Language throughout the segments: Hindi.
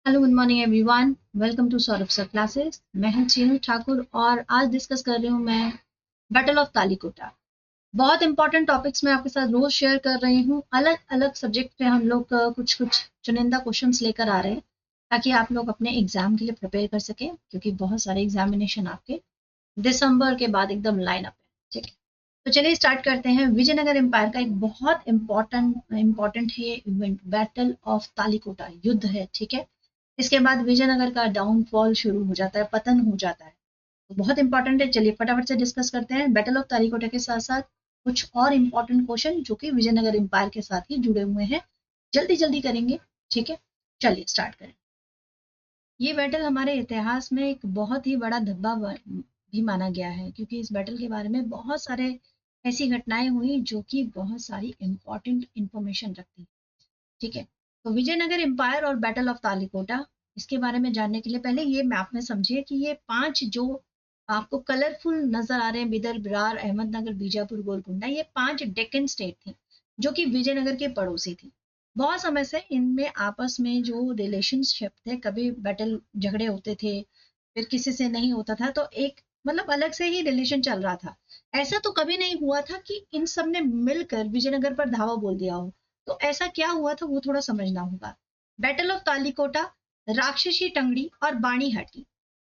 Hello good morning everyone. Welcome to Saurabh sir classes. मैं हूं चीनू ठाकुर और आज डिस्कस कर रही हूं मैं बैटल ऑफ तालीकोटा। बहुत इंपॉर्टेंट टॉपिक्स मैं आपके साथ रोज शेयर कर रही हूं। अलग अलग सब्जेक्ट पे हम लोग कुछ कुछ चुनिंदा क्वेश्चंस लेकर आ रहे हैं ताकि आप लोग अपने एग्जाम के लिए प्रिपेयर कर सकें, क्योंकि बहुत सारे एग्जामिनेशन आपके दिसंबर के बाद एकदम लाइन अप है। ठीक है, तो चलिए स्टार्ट करते हैं। विजयनगर एम्पायर का एक बहुत इंपॉर्टेंट है इवेंट, बैटल ऑफ तालीकोटा, युद्ध है। ठीक है, इसके बाद विजयनगर का डाउनफॉल शुरू हो जाता है, पतन हो जाता है। तो बहुत इंपॉर्टेंट है। चलिए फटाफट से डिस्कस करते हैं बैटल ऑफ तालीकोटा के साथ साथ कुछ और इंपॉर्टेंट क्वेश्चन जो कि विजयनगर एम्पायर के साथ ही जुड़े हुए हैं। जल्दी जल्दी करेंगे। ठीक है, चलिए स्टार्ट करें। ये बैटल हमारे इतिहास में एक बहुत ही बड़ा धब्बा भी माना गया है, क्योंकि इस बैटल के बारे में बहुत सारे ऐसी घटनाएं हुई जो कि बहुत सारी इंपॉर्टेंट इंफॉर्मेशन रखती है। ठीक है, तो विजयनगर एम्पायर और बैटल ऑफ तालिकोटा, इसके बारे में जानने के लिए पहले ये मैप में समझिए कि ये 5 जो आपको कलरफुल नजर आ रहे हैं, बिदर, बिरार, अहमदनगर, बीजापुर, गोलकुंडा, ये 5 डेक्कन स्टेट थी जो कि विजयनगर के पड़ोसी थी। बहुत समय से इनमें आपस में जो रिलेशनशिप थे, कभी बैटल झगड़े होते थे, फिर किसी से नहीं होता था, तो एक मतलब अलग से ही रिलेशन चल रहा था। ऐसा तो कभी नहीं हुआ था कि इन सब ने मिलकर विजयनगर पर धावा बोल दिया हो। तो ऐसा क्या हुआ था वो थोड़ा समझना होगा। बैटल ऑफ तालिकोटा, राक्षसी टंगड़ी और बाणीहाटी,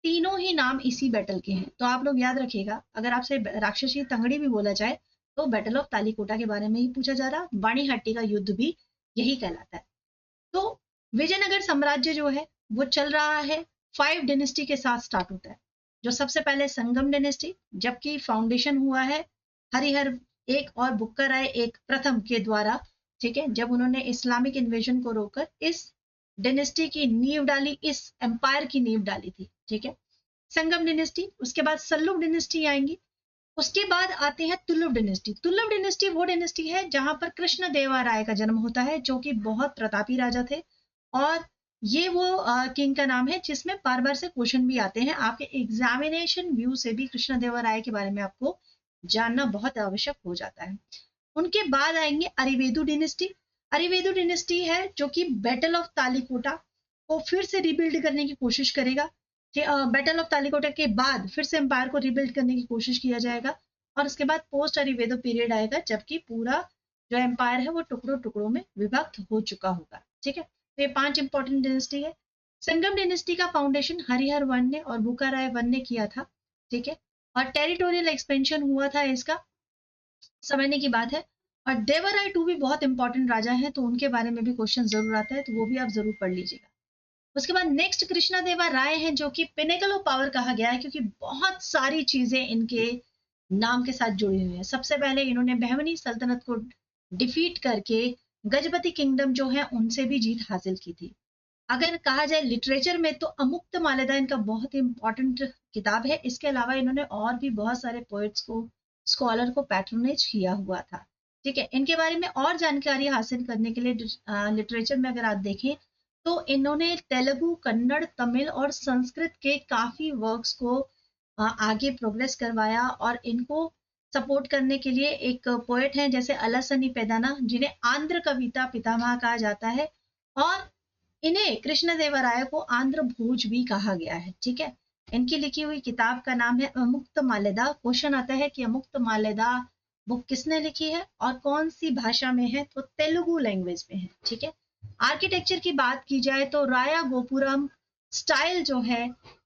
तीनों ही नाम इसी बैटल के हैं। तो आप लोग याद रखिएगा, अगर आपसे राक्षसी टंगड़ी भी बोला जाए तो बैटल ऑफ तालिकोटा के बारे में ही पूछा जा रहा। बाणीहाटी का युद्ध भी यही कहलाता है। तो विजयनगर साम्राज्य जो है वो चल रहा है 5 डिनेस्टी के साथ स्टार्ट होता है। जो सबसे पहले संगम डिनेस्टी, जबकि फाउंडेशन हुआ है हरिहर एक और बुक्का राय एक प्रथम के द्वारा। ठीक है, जब उन्होंने इस्लामिक इन्वेजन को रोककर इस डिनेस्टी की नींव डाली, इस एम्पायर की नींव डाली थी। ठीक है, संगम डिनेस्टी, उसके बाद सल्लुक डिनेस्टी आएंगी। उसके बाद आते हैं तुलुव डिनेस्टी। तुलुव डिनेस्टी वो डिनेस्टी है जहां पर कृष्ण देवा राय का जन्म होता है, जो कि बहुत प्रतापी राजा थे। और ये वो किंग का नाम है जिसमें बार बार से क्वेश्चन भी आते हैं। आपके एग्जामिनेशन व्यू से भी कृष्ण देवा राय के बारे में आपको जानना बहुत आवश्यक हो जाता है। उनके बाद आएंगे अरिवेदु डिनेस्टी। अरिवेदु डिनेस्टी है जो कि बैटल ऑफ तालिकोटा को फिर से रिबिल्ड करने की कोशिश करेगा। बैटल ऑफ तालिकोटा के बाद फिर से एम्पायर को रिबिल्ड करने की कोशिश किया जाएगा, और उसके बाद पोस्ट अरिवेदो पीरियड आएगा, जबकि पूरा जो एम्पायर है वो टुकड़ों टुकड़ों में विभक्त हो चुका होगा। ठीक है, तो ये 5 इंपॉर्टेंट डिनेस्टी है। संगम डिनेस्टी का फाउंडेशन हरिहर वन ने और बुका राय वन ने किया था। ठीक है, और टेरिटोरियल एक्सपेंशन हुआ था इसका, समझने की बात है। और देवराय टू भी बहुत इंपॉर्टेंट राजा हैं, तो उनके बारे में भी क्वेश्चन जरूर आता है, तो वो भी आप जरूर पढ़ लीजिएगा। उसके बाद नेक्स्ट कृष्णा देवा राय हैं, जो कि पिनेकल ऑफ पावर कहा गया है, क्योंकि बहुत सारी चीजें इनके नाम के साथ जुड़ी हुई है। सबसे पहले इन्होंने बहमनी सल्तनत को डिफीट करके गजपति किंगडम जो है उनसे भी जीत हासिल की थी। अगर कहा जाए लिटरेचर में तो अमुक्त मालेदा इनका बहुत ही इंपॉर्टेंट किताब है। इसके अलावा इन्होंने और भी बहुत सारे पोएट्स को, स्कॉलर को पैट्रोनेज किया हुआ था। ठीक है, इनके बारे में और जानकारी हासिल करने के लिए लिटरेचर में अगर आप देखें तो इन्होंने तेलुगु, कन्नड़, तमिल और संस्कृत के काफी वर्क्स को आगे प्रोग्रेस करवाया। और इनको सपोर्ट करने के लिए एक पोएट हैं जैसे अलसनी पेदाना, जिन्हें आंध्र कविता पितामह कहा जाता है। और इन्हें कृष्णदेवराय को आंध्र भोज भी कहा गया है। ठीक है, इनकी लिखी हुई किताब का नाम है अमुक्त मालेदा। क्वेश्चन आता है कि अमुक्त मालेदा बुक किसने लिखी है और कौन सी भाषा में है, तो तेलुगु लैंग्वेज में है। ठीक है, आर्किटेक्चर की बात की जाए तो राया गोपुरम स्टाइल जो है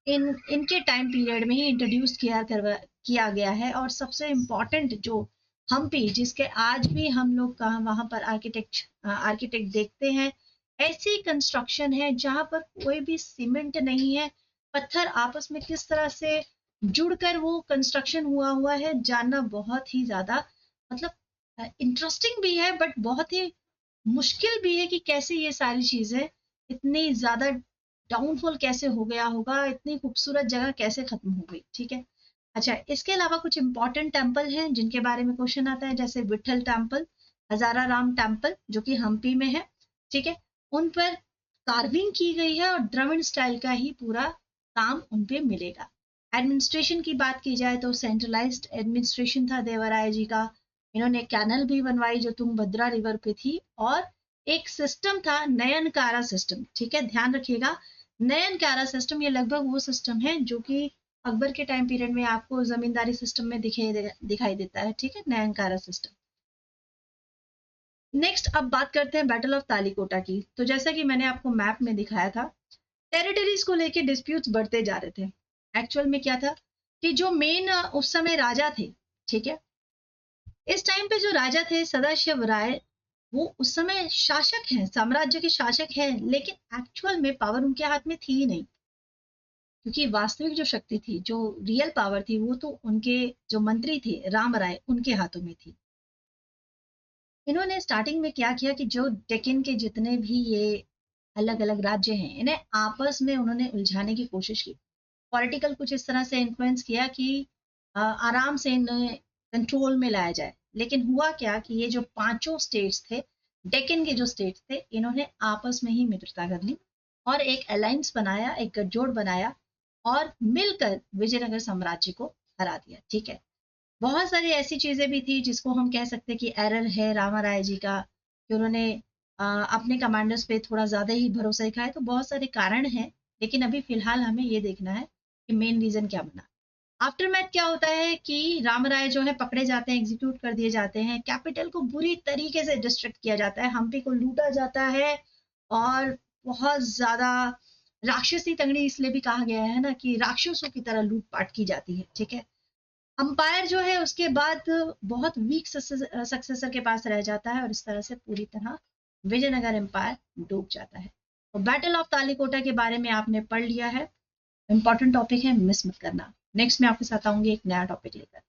इनके टाइम पीरियड में ही इंट्रोड्यूस किया गया है। और सबसे इम्पोर्टेंट जो हम्पी, जिसके आज भी हम लोग का वहां पर आर्किटेक्ट देखते हैं, ऐसी कंस्ट्रक्शन है जहां पर कोई भी सीमेंट नहीं है, पत्थर आपस में किस तरह से जुड़कर वो कंस्ट्रक्शन हुआ है, जानना बहुत ही ज्यादा मतलब इंटरेस्टिंग भी है, बट बहुत ही मुश्किल भी है कि कैसे ये सारी चीजें इतनी ज्यादा डाउनफॉल कैसे हो गया होगा, इतनी खूबसूरत जगह कैसे खत्म हो गई। ठीक है, अच्छा, इसके अलावा कुछ इंपॉर्टेंट टेम्पल हैं जिनके बारे में क्वेश्चन आता है, जैसे विठल टेम्पल, हजारा राम टेम्पल जो कि हम्पी में है। ठीक है, उन पर कार्विंग की गई है और द्रविड़ स्टाइल का ही पूरा काम उन पे मिलेगा। एडमिनिस्ट्रेशन की बात की जाए तो सेंट्रलाइज्ड एडमिनिस्ट्रेशन था देवराय जी का। इन्होंने कैनल भी बनवाई जो तुंगभद्रा रिवर पे थी, और एक सिस्टम था नयनकारा सिस्टम, ठीक है, ध्यान रखिएगा। नयनकारा सिस्टम ये लगभग वो सिस्टम है जो कि अकबर के टाइम पीरियड में आपको जमींदारी सिस्टम में दिखाई देता है, ठीक है, नयनकारा सिस्टम। नेक्स्ट अब बात करते हैं बैटल ऑफ तालीकोटा की। तो जैसा कि मैंने आपको मैप में दिखाया था, टेरिटरीज को लेके डिस्प्यूट्स बढ़ते जा रहे थे। एक्चुअल में क्या था कि जो मेन उस समय राजा थे, ठीक है, इस टाइम पे जो राजा थे सदाशिव राय, वो उस समय शासक हैं, साम्राज्य के शासक हैं, लेकिन एक्चुअल में पावर उनके हाथ में थी ही नहीं। क्योंकि वास्तविक जो शक्ति थी, जो रियल पावर थी, वो तो उनके जो मंत्री थे राम राय, उनके हाथों में थी। इन्होंने स्टार्टिंग में क्या किया कि जो डेक्कन के जितने भी ये अलग अलग राज्य हैं, इन्हें आपस में उन्होंने उलझाने की कोशिश की। पॉलिटिकल कुछ इस तरह से इन्फ्लुएंस किया कि आराम से इन्हें कंट्रोल में लाया जाए। लेकिन हुआ क्या कि ये जो पांचों स्टेट्स थे, डेक्कन के जो स्टेट्स थे, इन्होंने आपस में ही मित्रता कर ली और एक अलायंस बनाया, एक गठजोड़ बनाया और मिलकर विजयनगर साम्राज्य को हरा दिया, ठीक है। बहुत सारी ऐसी चीजें भी थी जिसको हम कह सकते हैं कि एरर है रामाराय जी का, कि उन्होंने अपने कमांडर्स पे थोड़ा ज्यादा ही भरोसा दिखाया। तो बहुत सारे कारण हैं, लेकिन अभी फिलहाल हमें ये देखना है कि मेन रीजन क्या बना। आफ्टर मैथ क्या होता है कि रामराय जो है पकड़े जाते हैं, एग्जीक्यूट कर दिए जाते हैं, कैपिटल को बुरी तरीके से डिस्ट्रक्ट किया जाता है, हम्पी को लूटा जाता है और बहुत ज्यादा राक्षसी तंगड़ी इसलिए भी कहा गया है ना कि राक्षसों की तरह लूटपाट की जाती है, ठीक है। अंपायर जो है उसके बाद बहुत वीक सक्सेसर के पास रह जाता है और इस तरह से पूरी तरह विजयनगर एम्पायर डूब जाता है। तो बैटल ऑफ तालीकोटा के बारे में आपने पढ़ लिया है, इंपॉर्टेंट टॉपिक है, मिस मत करना। नेक्स्ट मैं आपके साथ आऊंगी एक नया टॉपिक लेकर।